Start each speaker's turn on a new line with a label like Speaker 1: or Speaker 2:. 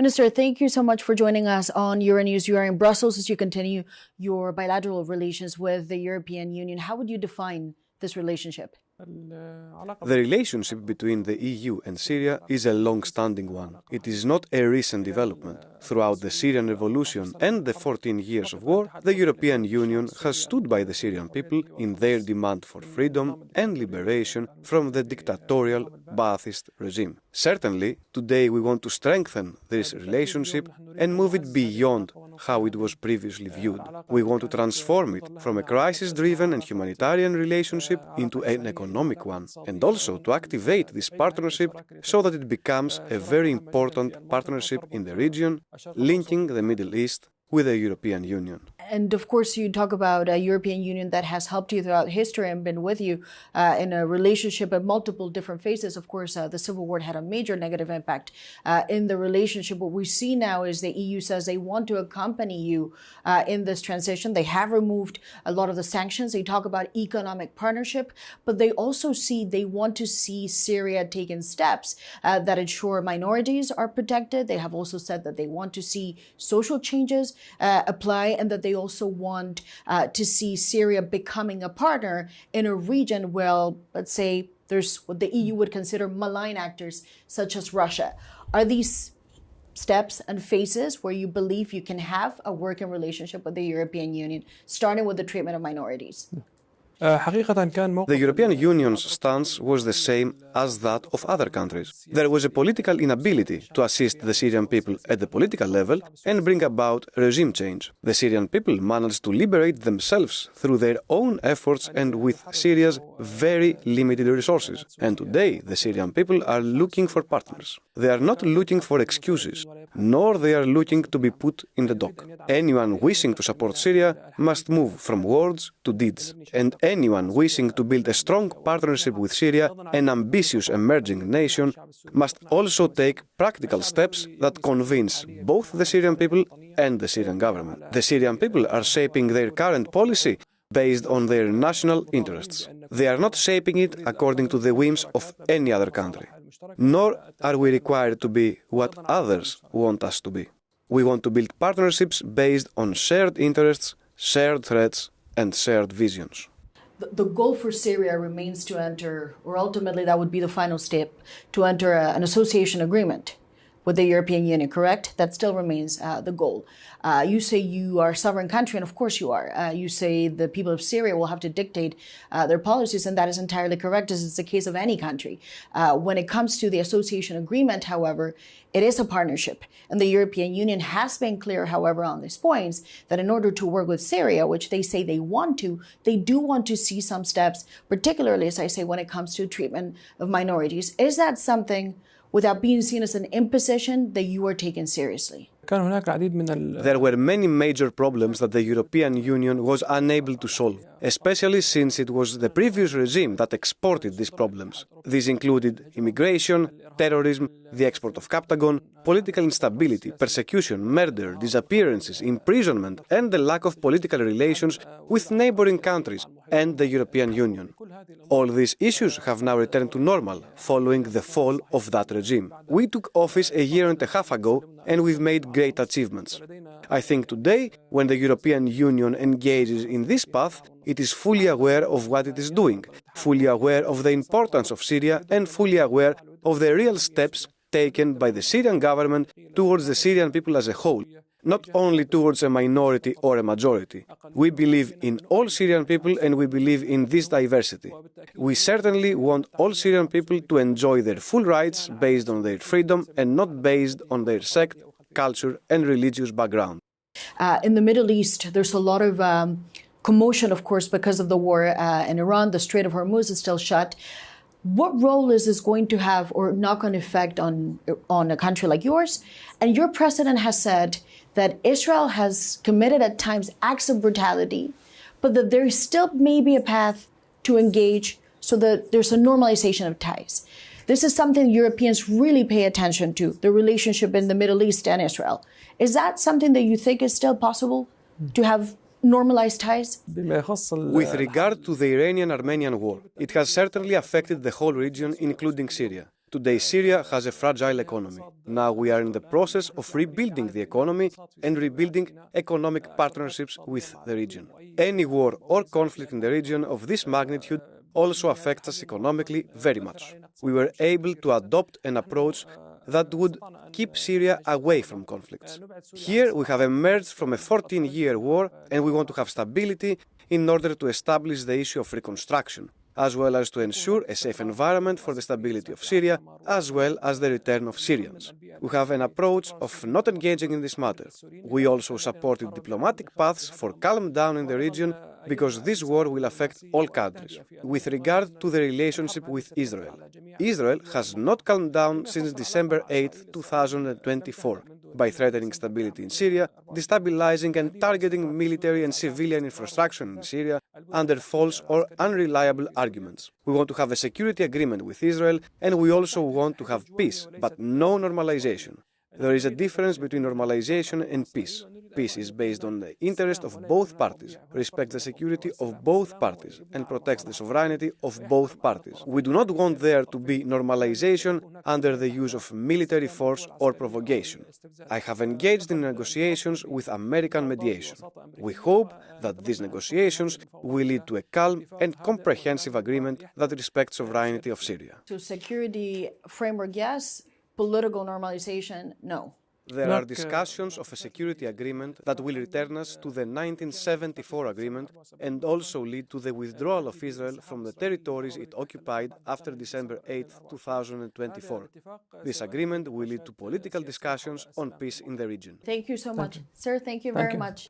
Speaker 1: Minister, thank you so much for joining us on Euronews. You are in Brussels as you continue your bilateral relations with the European Union. How would you define this relationship?
Speaker 2: The relationship between the EU and Syria is a long-standing one. It is not a recent development. Throughout the Syrian revolution and the 14 years of war, the European Union has stood by the Syrian people in their demand for freedom and liberation from the dictatorial Ba'athist regime. Certainly, today we want to strengthen this relationship and move it beyond how it was previously viewed. We want to transform it from a crisis-driven and humanitarian relationship into an economic one, and also to activate this partnership so that it becomes a very important partnership in the region, linking the Middle East with the European Union.
Speaker 1: And of course, you talk about a European Union that has helped you throughout history and been with you in a relationship at multiple different phases. Of course, the civil war had a major negative impact in the relationship. What we see now is the EU says they want to accompany you in this transition. They have removed a lot of the sanctions. They talk about economic partnership, but they also they want to see Syria taking steps that ensure minorities are protected. They have also said that they want to see social changes apply, and that they also want to see Syria becoming a partner in a region where, let's say, there's what the EU would consider malign actors such as Russia. Are these steps and phases where you believe you can have a working relationship with the European Union, starting with the treatment of minorities?
Speaker 2: The European Union's stance was the same as that of other countries. There was a political inability to assist the Syrian people at the political level and bring about regime change. The Syrian people managed to liberate themselves through their own efforts and with Syria's very limited resources. And today, the Syrian people are looking for partners. They are not looking for excuses, nor they are looking to be put in the dock. Anyone wishing to support Syria must move from words to deeds. And anyone wishing to build a strong partnership with Syria, an ambitious emerging nation, must also take practical steps that convince both the Syrian people and the Syrian government. The Syrian people are shaping their current policy based on their national interests. They are not shaping it according to the whims of any other country. Nor are we required to be what others want us to be. We want to build partnerships based on shared interests, shared threats, and shared visions.
Speaker 1: The goal for Syria remains to enter, or ultimately that would be the final step, to enter an association agreement with the European Union, correct? That still remains the goal. You say you are a sovereign country, and of course you are. You say the people of Syria will have to dictate their policies, and that is entirely correct, as is the case of any country. When it comes to the association agreement, however, it is a partnership. And the European Union has been clear, however, on these points, that in order to work with Syria, which they say they want to, they do want to see some steps, particularly, as I say, when it comes to treatment of minorities. Is that something, without being seen as an imposition, that you are taken seriously?
Speaker 2: There were many major problems that the European Union was unable to solve, especially since it was the previous regime that exported these problems. These included immigration, terrorism, the export of Captagon, political instability, persecution, murder, disappearances, imprisonment, and the lack of political relations with neighboring countries and the European Union. All these issues have now returned to normal following the fall of that regime. We took office a year and a half ago, and we've made great achievements. I think today, when the European Union engages in this path, it is fully aware of what it is doing, fully aware of the importance of Syria, and fully aware of the real steps taken by the Syrian government towards the Syrian people as a whole, not only towards a minority or a majority. We believe in all Syrian people, and we believe in this diversity. We certainly want all Syrian people to enjoy their full rights based on their freedom and not based on their sect, culture, and religious background.
Speaker 1: In the Middle East, there's a lot of commotion, of course, because of the war in Iran. The Strait of Hormuz is still shut. What role is this going to have or knock-on effect on a country like yours? And your president has said that Israel has committed at times acts of brutality, but that there still may be a path to engage so that there's a normalization of ties. This is something Europeans really pay attention to, the relationship in the Middle East and Israel. Is that something that you think is still possible to have normalized ties?
Speaker 2: With regard to the Iranian-Armenian war, it has certainly affected the whole region, including Syria. Today, Syria has a fragile economy. Now we are in the process of rebuilding the economy and rebuilding economic partnerships with the region. Any war or conflict in the region of this magnitude also affects us economically very much. We were able to adopt an approach that would keep Syria away from conflicts. Here we have emerged from a 14-year war and we want to have stability in order to establish the issue of reconstruction, as well as to ensure a safe environment for the stability of Syria, as well as the return of Syrians. We have an approach of not engaging in this matter. We also supported diplomatic paths for calm down in the region because this war will affect all countries. With regard to the relationship with Israel, Israel has not calmed down since December 8, 2024, by threatening stability in Syria, destabilizing and targeting military and civilian infrastructure in Syria under false or unreliable arguments. We want to have a security agreement with Israel, and we also want to have peace, but no normalization. There is a difference between normalization and peace. Peace is based on the interest of both parties, respects the security of both parties, and protects the sovereignty of both parties. We do not want there to be normalization under the use of military force or provocation. I have engaged in negotiations with American mediation. We hope that these negotiations will lead to a calm and comprehensive agreement that respects sovereignty of Syria.
Speaker 1: So security framework, yes. Political normalization, no.
Speaker 2: There are discussions of a security agreement that will return us to the 1974 agreement and also lead to the withdrawal of Israel from the territories it occupied after December 8, 2024. This agreement will lead to political discussions on peace in the region.
Speaker 1: Thank you so much. Sir, thank you very much.